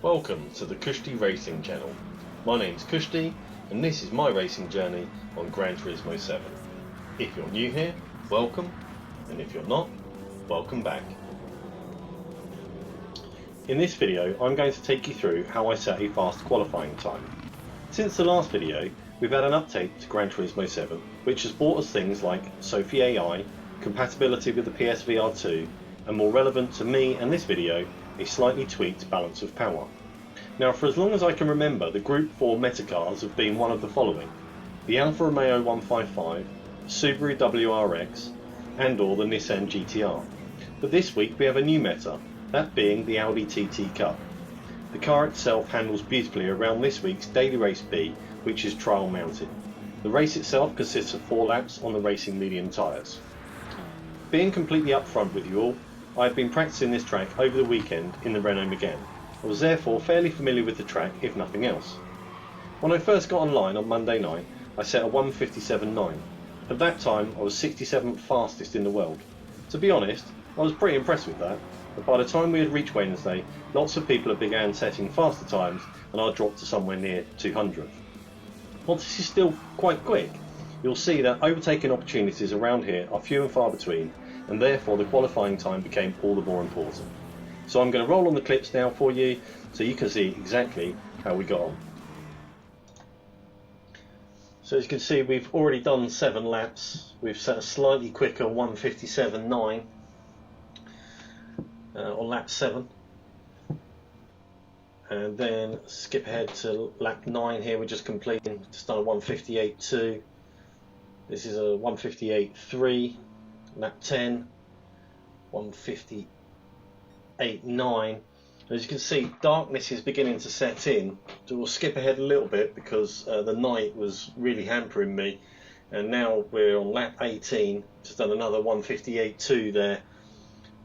Welcome to the Kushti Racing channel. My name's Kushti and this is my racing journey on Gran Turismo 7. If you're new here, welcome, and if you're not, welcome back. In this video I'm going to take you through how I set a fast qualifying time. Since the last video we've had an update to Gran Turismo 7 which has brought us things like Sophie AI, compatibility with the PSVR 2 and more relevant to me and this video, a slightly tweaked balance of power. Now for as long as I can remember, the Group 4 metacars have been one of the following: the Alfa Romeo 155, Subaru WRX and or the Nissan GTR. But this week we have a new meta, that being the Audi TT Cup. The car itself handles beautifully around this week's Daily Race B, which is trial mounted. The race itself consists of 4 laps on the racing medium tyres. Being completely upfront with you all, I have been practicing this track over the weekend in the Renault Megane. I was therefore fairly familiar with the track, if nothing else. When I first got online on Monday night, I set a 1:57.9. At that time I was 67th fastest in the world. To be honest, I was pretty impressed with that, but by the time we had reached Wednesday, lots of people had began setting faster times and I dropped to somewhere near 200th. While this is still quite quick, you'll see that overtaking opportunities around here are few and far between, and therefore the qualifying time became all the more important. So I'm going to roll on the clips now for you so you can see exactly how we got on. So as you can see, we've already done 7 laps. We've set a slightly quicker 1:57.9 on lap 7, and then skip ahead to lap 9 here. We're just completing, just done a 1:58.2. This is a 1:58.3. lap 10, 1:58.9. As you can see, darkness is beginning to set in, so we'll skip ahead a little bit because the night was really hampering me, and now we're on lap 18, just done another 1:58.2 there.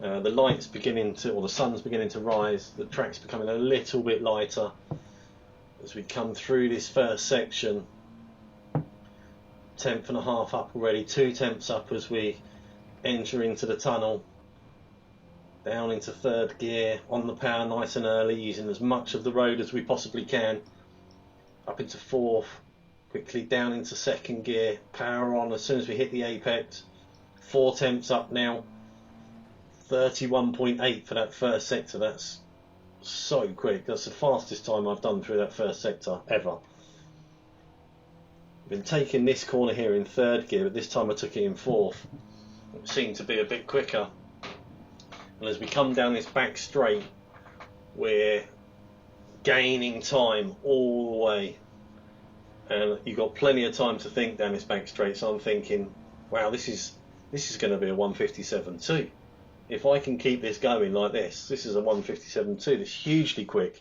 The light's beginning to, or the sun's beginning to rise, the track's becoming a little bit lighter as we come through this first section. 10th and a half up already, 2 tenths up as we enter into the tunnel. Down into 3rd gear, on the power nice and early, using as much of the road as we possibly can. Up into 4th, quickly down into 2nd gear, power on as soon as we hit the apex. 4 tenths up now, 31.8 for that first sector. That's so quick. That's the fastest time I've done through that first sector ever. I've been taking this corner here in 3rd gear, but this time I took it in 4th. It seemed to be a bit quicker. And as we come down this back straight, we're gaining time all the way, and you've got plenty of time to think down this back straight. So I'm thinking, wow, this is going to be a 1:57.2. If I can keep this going like this is a 1:57.2. That's hugely quick.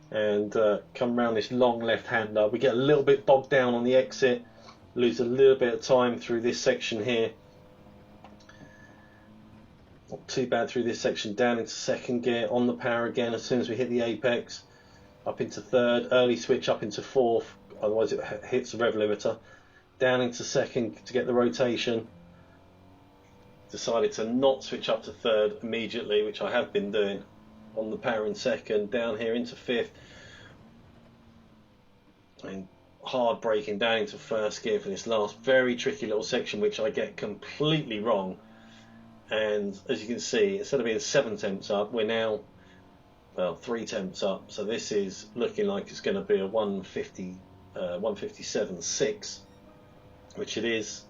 And come around this long left-hander, we get a little bit bogged down on the exit, lose a little bit of time through this section here. Not too bad through this section. Down into 2nd gear, on the power again as soon as we hit the apex. Up into 3rd, early switch up into 4th, otherwise it hits the rev limiter. Down into 2nd to get the rotation. Decided to not switch up to 3rd immediately, which I have been doing. On the power in 2nd, down here into 5th. And hard braking down into 1st gear for this last very tricky little section, which I get completely wrong. And as you can see, instead of being 7 tenths up, we're now, well, 3 tenths up. So this is looking like it's going to be a 1:57.6, which it is.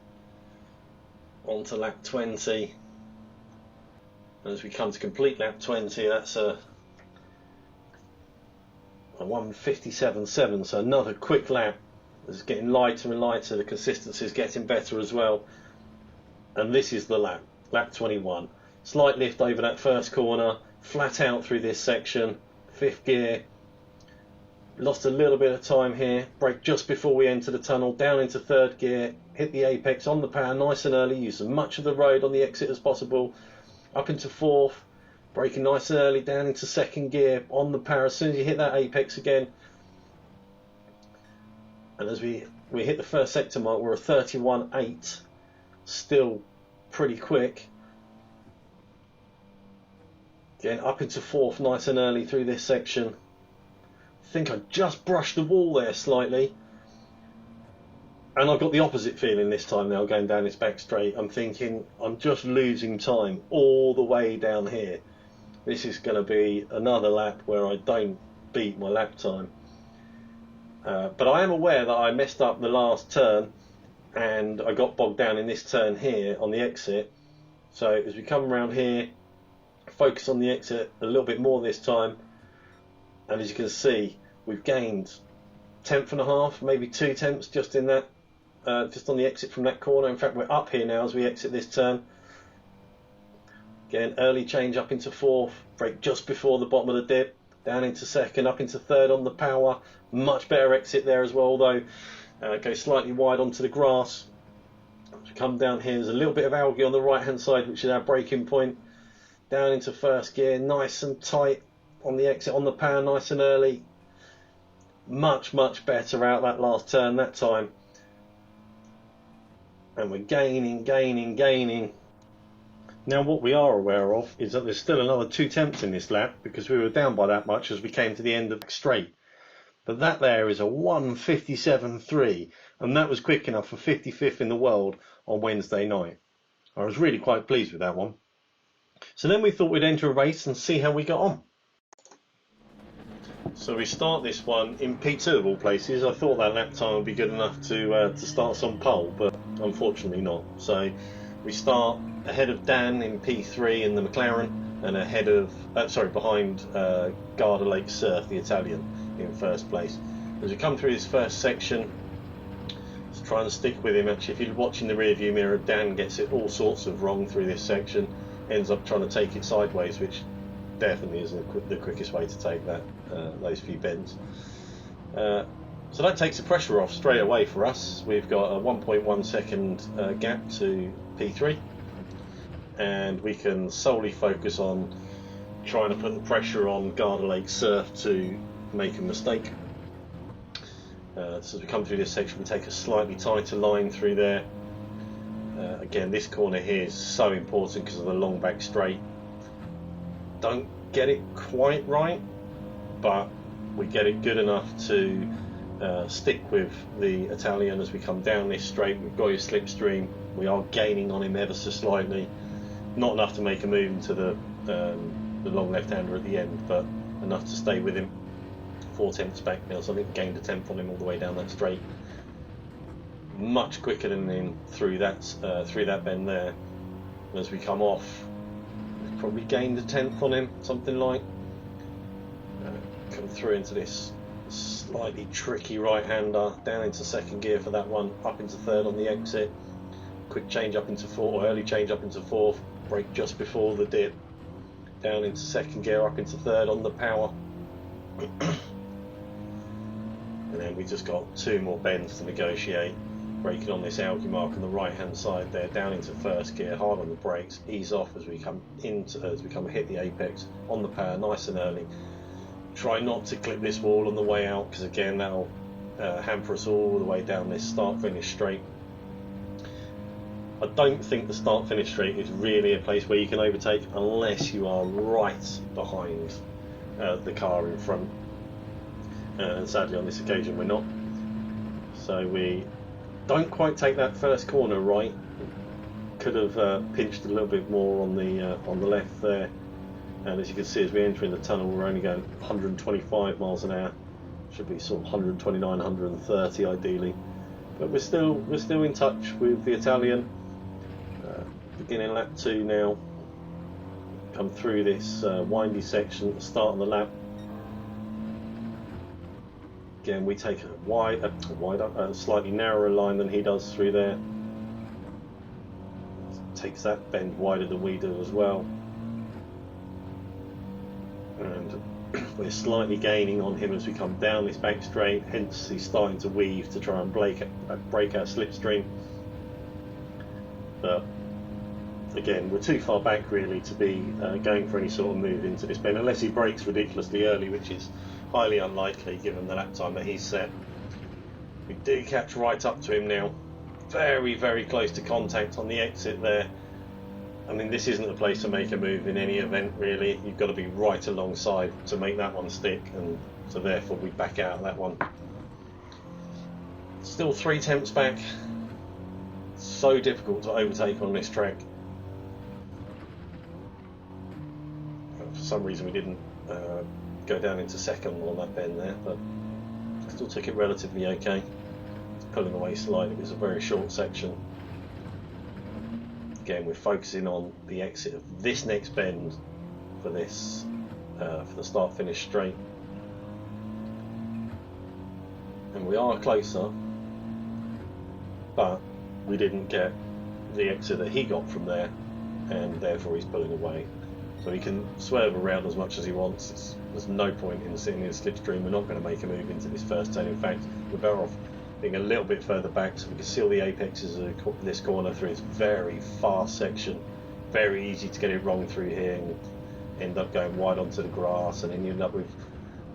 On to lap 20. And as we come to complete lap 20, that's a 1:57.7. So another quick lap. It's getting lighter and lighter. The consistency is getting better as well. And this is the lap. Lap 21. Slight lift over that first corner, flat out through this section, 5th gear. Lost a little bit of time here, brake just before we enter the tunnel, down into 3rd gear, hit the apex on the power nice and early, use as much of the road on the exit as possible. Up into 4th, braking nice and early, down into 2nd gear, on the power as soon as you hit that apex again. And as we hit the first sector mark, we're a 31.8, still pretty quick. Again, up into 4th nice and early through this section. think I just brushed the wall there slightly. And I've got the opposite feeling this time now, going down this back straight. I'm thinking I'm just losing time all the way down here. This is going to be another lap where I don't beat my lap time. But I am aware that I messed up the last turn and I got bogged down in this turn here on the exit. So as we come around here, focus on the exit a little bit more this time. And as you can see, we've gained 1/10 and a half, maybe 2 tenths just in that. Just on the exit from that corner. In fact, we're up here now as we exit this turn. Again, early change up into fourth, brake just before the bottom of the dip, down into second, up into third on the power. Much better exit there as well, though. Go slightly wide onto the grass. As we come down here, there's a little bit of algae on the right hand side, which is our braking point. Down into first gear, nice and tight on the exit on the power, nice and early. Much better out that last turn that time. And we're gaining. Now what we are aware of is that there's still another 2 tenths in this lap, because we were down by that much as we came to the end of the straight. But that there is a 1:57.3, and that was quick enough for 55th in the world on Wednesday night. I was really quite pleased with that one. So then we thought we'd enter a race and see how we got on. So we start this one in P2 of all places. I thought that lap time would be good enough to start us on pole, but unfortunately not. So we start ahead of Dan in P3 in the McLaren, and ahead of behind Garda Lake Surf, the Italian, in first place. As we come through this first section, just trying to stick with him. Actually, if you're watching the rear view mirror, Dan gets it all sorts of wrong through this section, ends up trying to take it sideways, which definitely isn't the quickest way to take that those few bends. So that takes the pressure off straight away for us. We've got a 1.1 second gap to P3, and we can solely focus on trying to put the pressure on Garda Lake Surf to make a mistake. So as we come through this section, we take a slightly tighter line through there. Again, this corner here is so important because of the long back straight. Don't get it quite right, but we get it good enough to stick with the Italian as we come down this straight. We've got his slipstream. We are gaining on him ever so slightly, not enough to make a move into the long left-hander at the end, but enough to stay with him. 4 tenths back now, so I think gained a tenth on him all the way down that straight. Much quicker than him through that bend there. And as we come off, we've probably gained a tenth on him, something like. Come through into this slightly tricky right-hander, down into second gear for that one, up into third on the exit. Quick change up into fourth, or early change up into fourth, brake just before the dip, down into second gear, up into third on the power. And then we just got 2 more bends to negotiate. Braking on this algae mark on the right hand side there, down into first gear, hard on the brakes, ease off as we come hit the apex on the power, nice and early. Try not to clip this wall on the way out, because again that'll hamper us all the way down this start finish straight. I don't think the start finish straight is really a place where you can overtake unless you are right behind the car in front, and sadly on this occasion we're not. So we don't quite take that first corner right. Could have pinched a little bit more on the left there. And as you can see, as we enter in the tunnel, we're only going 125 miles an hour. Should be sort of 129, 130 ideally. But we're still in touch with the Italian. Beginning lap 2 now. Come through this windy section at the start of the lap. Again, we take a slightly narrower line than he does through there. Takes that bend wider than we do as well. And we're slightly gaining on him as we come down this back straight, hence he's starting to weave to try and break our slipstream. But again, we're too far back really to be going for any sort of move into this bend, unless he brakes ridiculously early, which is highly unlikely given the lap time that he's set. We do catch right up to him now, very close to contact on the exit there. I mean, this isn't the place to make a move in any event really. You've got to be right alongside to make that one stick, and so therefore we back out of that one. Still 3 tenths back. So difficult to overtake on this track. For some reason we didn't go down into second on that bend there, but still took it relatively okay. Pulling away slightly, it was a very short section. Again, we're focusing on the exit of this next bend for this, for the start-finish straight. And we are closer, but we didn't get the exit that he got from there, and therefore he's pulling away. So he can swerve around as much as he wants. There's no point in sitting in a slipstream. We're not going to make a move into this first turn. In fact, we're better off being a little bit further back so we can see all the apexes of this corner through this very fast section. Very easy to get it wrong through here and end up going wide onto the grass, and then you end up with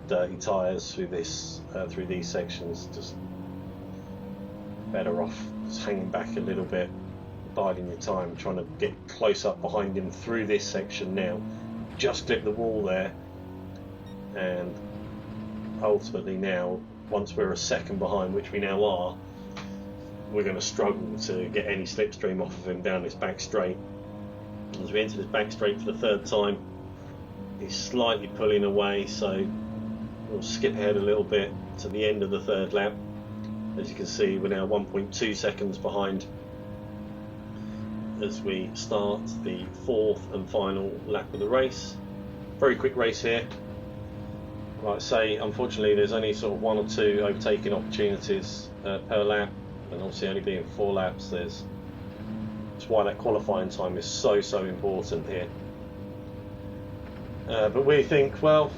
dirty tyres through this, through these sections. Just better off just hanging back a little bit, biding your time, trying to get close up behind him through this section now. Just clip the wall there, and ultimately now, once we're a second behind, which we now are, we're going to struggle to get any slipstream off of him down this back straight. As we enter this back straight for the third time, he's slightly pulling away, so we'll skip ahead a little bit to the end of the third lap. As you can see, we're now 1.2 seconds behind as we start the fourth and final lap of the race. Very quick race here. Like I say, unfortunately there's only sort of 1 or 2 overtaking opportunities per lap, and obviously only being 4 laps, that's why that qualifying time is so important here. But we think, well,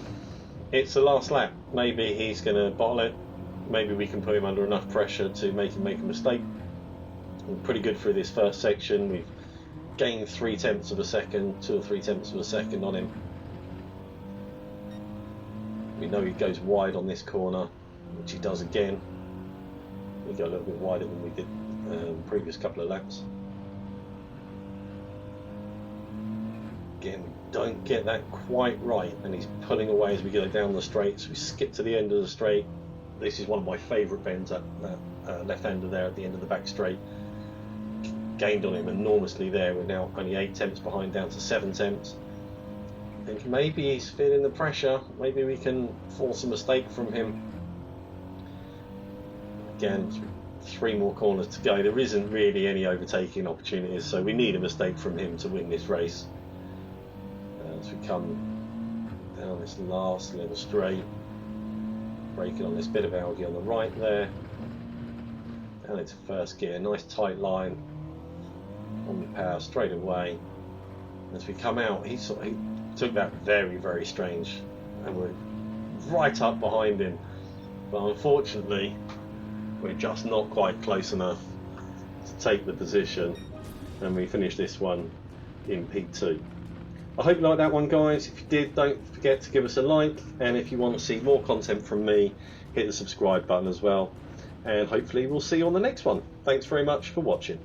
it's the last lap, maybe he's going to bottle it, maybe we can put him under enough pressure to make him make a mistake. We're pretty good through this first section. We've gained 3 tenths of a second, 2 or 3 tenths of a second on him. We know he goes wide on this corner, which he does again. We go a little bit wider than we did the previous couple of laps. Again, we don't get that quite right, and he's pulling away as we go down the straight. So we skip to the end of the straight. This is one of my favourite bends, that left-hander there at the end of the back straight. Gained on him enormously there. We're now only 8 tenths behind, down to 7 tenths. I think maybe he's feeling the pressure. Maybe we can force a mistake from him. Again, 3 more corners to go. There isn't really any overtaking opportunities, so we need a mistake from him to win this race. As we come down this last little straight, braking on this bit of algae on the right there, down into first gear, nice tight line on the power straight away. As we come out, he took that very strange, and we're right up behind him, but unfortunately we're just not quite close enough to take the position, and we finish this one in P2. I hope you liked that one, guys. If you did, don't forget to give us a like, and if you want to see more content from me, hit the subscribe button as well, and hopefully we'll see you on the next one. Thanks very much for watching.